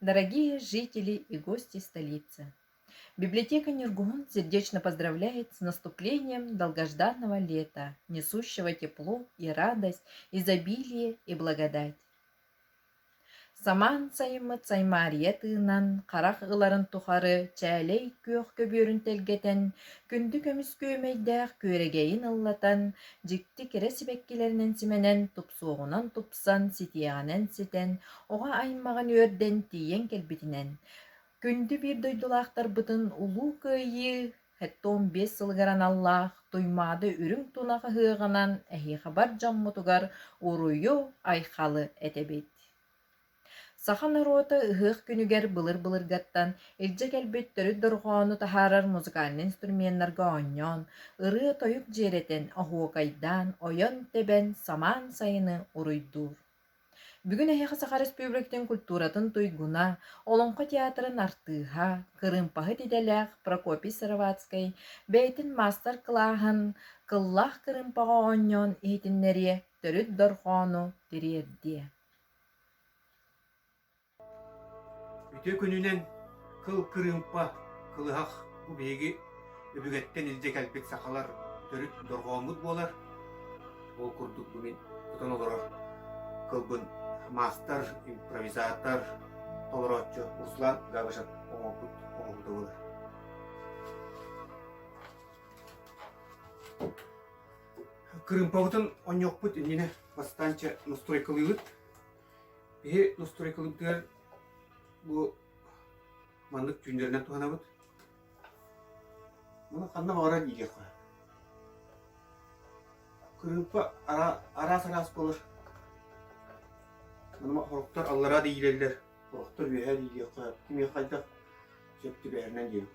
Дорогие жители и гости столицы! Библиотека Ниргун сердечно поздравляет с наступлением долгожданного лета, несущего тепло и радость, изобилие и благодать. Саман сайымыт саймариятыынан қарақ ыларын тухары чәлей күйөх көбөрін телгетен, күнді көміс көмейдәқ көрегейін ыллатан, жикти кере сибеккелерінен сименен тупсуғынан тупсан, ситияғанен ситен, оға айынмаған өрден тиен келбитінен. Күнді бір дойдулақтар бұтын улу күйі, хәтті 15 сылғаран Аллах, туймады үрің тунақы хығынан, әхи хабар жаммутугар, уруйу айхалы әтебет. Сахан рота ыһыах күнүгер былыр-былыргаттан, илдьэ кэлбит төрүт дорҕоону таһаарар музыкальный инструментнарга оонньоон, ырыы тойук дьиэрэтэн оһуокайдаан, ойон тэбэн самаан сайыны уруйдуур. Бүгүн эһиэхэ Саха Республикатын культуратын туйгуна, олоңхо театрын артыыһа, кырыымпаһы диделээх Прокопий Сыровацкай бэйэтин мастер-клааһын кыллаах кырыымпаҕа оонньоон иһитиннэрие төрүт дорҕоону тириэрдиэ. Үтө күнүнен кыл кырымпа кылыхах бу беги өбүгеттен илже калпет сахалар төрүт доргоомут болар. Ол курдук бу мен тутан олорор кылбын мастер, импровизатор, толороччу Руслан Гавашат оңопут болар. Кырымпабытын оньокпут инне бастанча настройкалылык. Бе настройкалыктар bu manlık günlerinden tuhanabıt. Bunu kanna bağıra giyecek var. Kırımpa aras olur. Bunu horuklar Allah'a da iyilerler. Horuklar bir her giyecek var. Kim yakayda çöptü bir herden diyelim.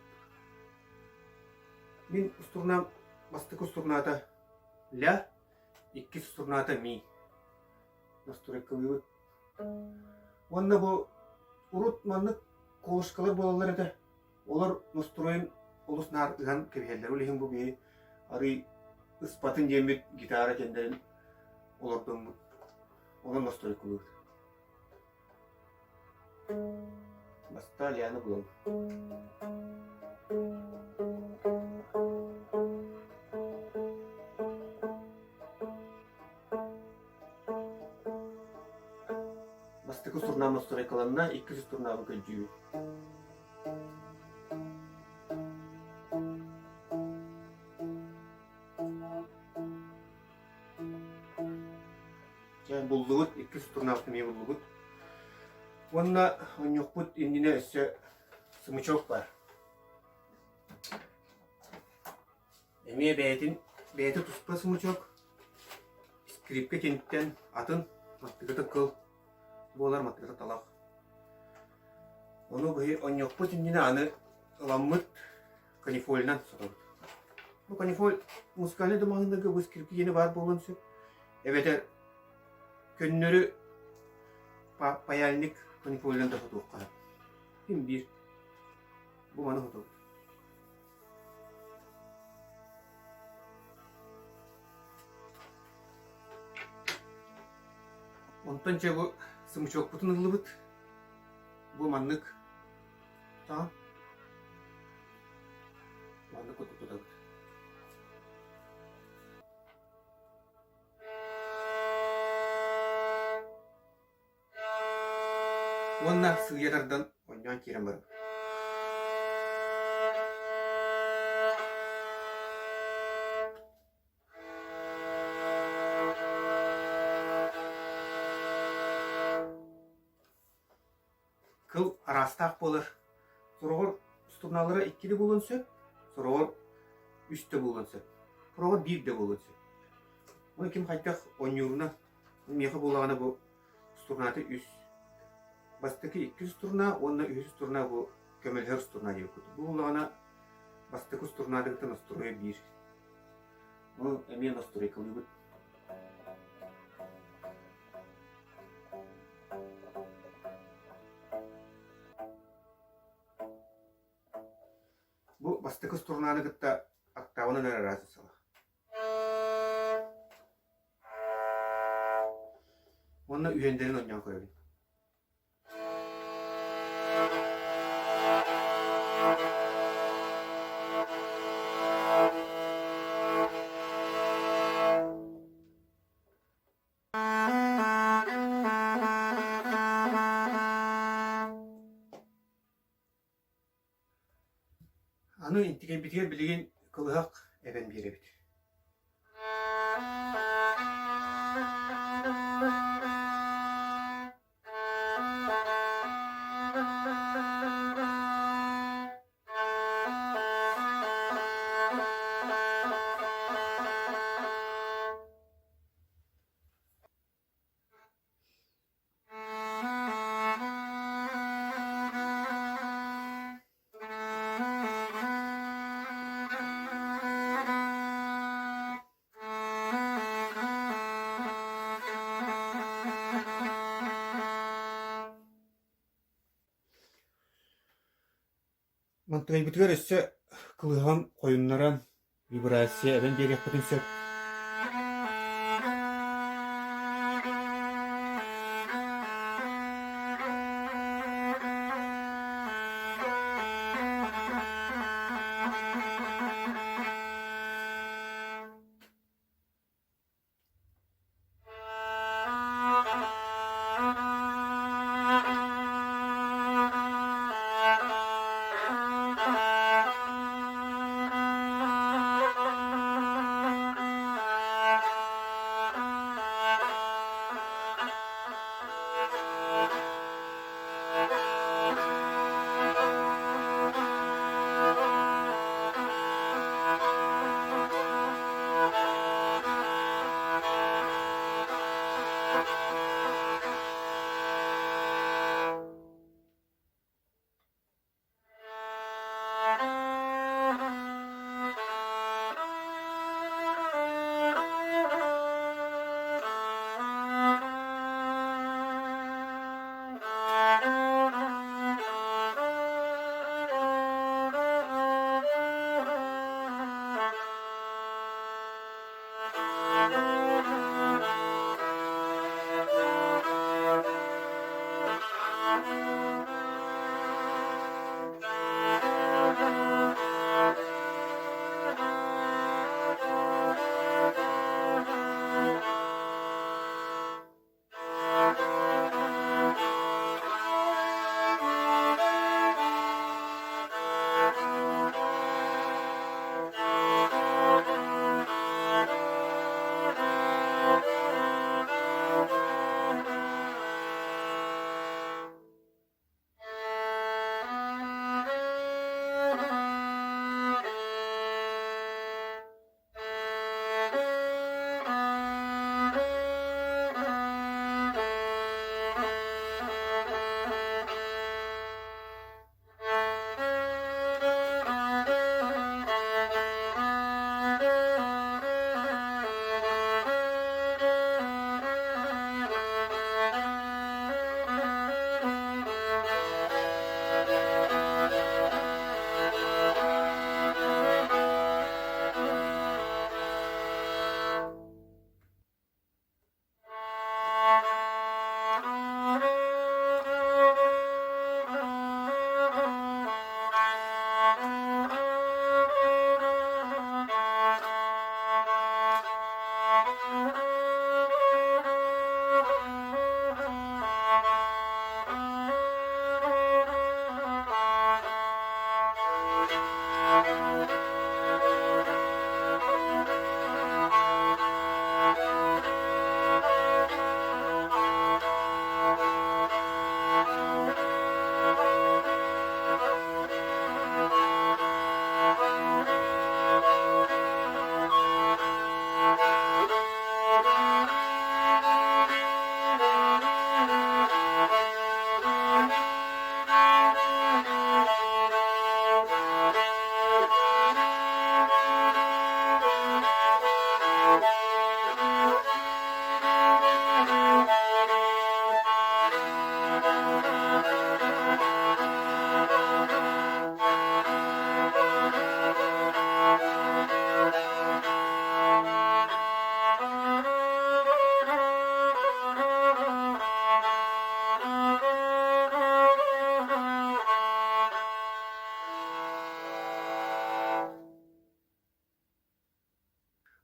Min usturnam bastık usturnata la, iki usturnata mi. Nasturek kılıyıbıt. Onunla bu урут маннык колушкалар болалар эте. Олар настроен олус нар ыган кебелер. Улихин бу бе ары ыспатын жемет гитара кендерин олордон онун настрой кылып. Баста лияны булам. Bastık usturnağı nastroy kalanına 200 usturnağı kılcıyı. Yani bulduğut 200 usturnağı tümüye bulduğut. Onunla onyokput indine össe sımıçok var. Emeğe beyeti tuspra sımıçok. Skripke kentten atın mattıkıtı kıl. Bolar mattıkıtı talak. Onu bu onyokput indine anı ılanmıt kanifoldan sorulur. Bu kanifol musikali damağındaki bu skripke yeni var bolunsu. Evet könülleri payalnik kanifoldan da fotoğraf kalır. Kim bir bu bana fotoğraf. Ondan önce bu sımıçok putun ılıbıt. Bu manlık. Tamam. Manlık kutu da. Onlar sığırlardan oynayan kerem var. Kıl arastak bolur. Soror sturnaları ikkili bulunsa, soror üstte bulunsa. Soror bir de bulunsa. Onu kim haytak onyuruna, meha bulağına bu sturnatı üst. Bastıki 200 turna, onunla 100 turna bu kömelher turna gibi kutu. Bu bulağına bastıki turnadıkta nastroya bir. Onu emeğe nastroya kalıyor. Bu bastıkı turnadıkta aktavına nere razı sala. Onunla üyenlerin oynayan koyabilir. Аны интиген битигер билеген кылыак эбен беребит. Мантыгай битигер өссө кылыган коюннаран вибрация эбен берек бүтүнсө.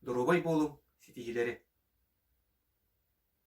Доробай болу ситихилери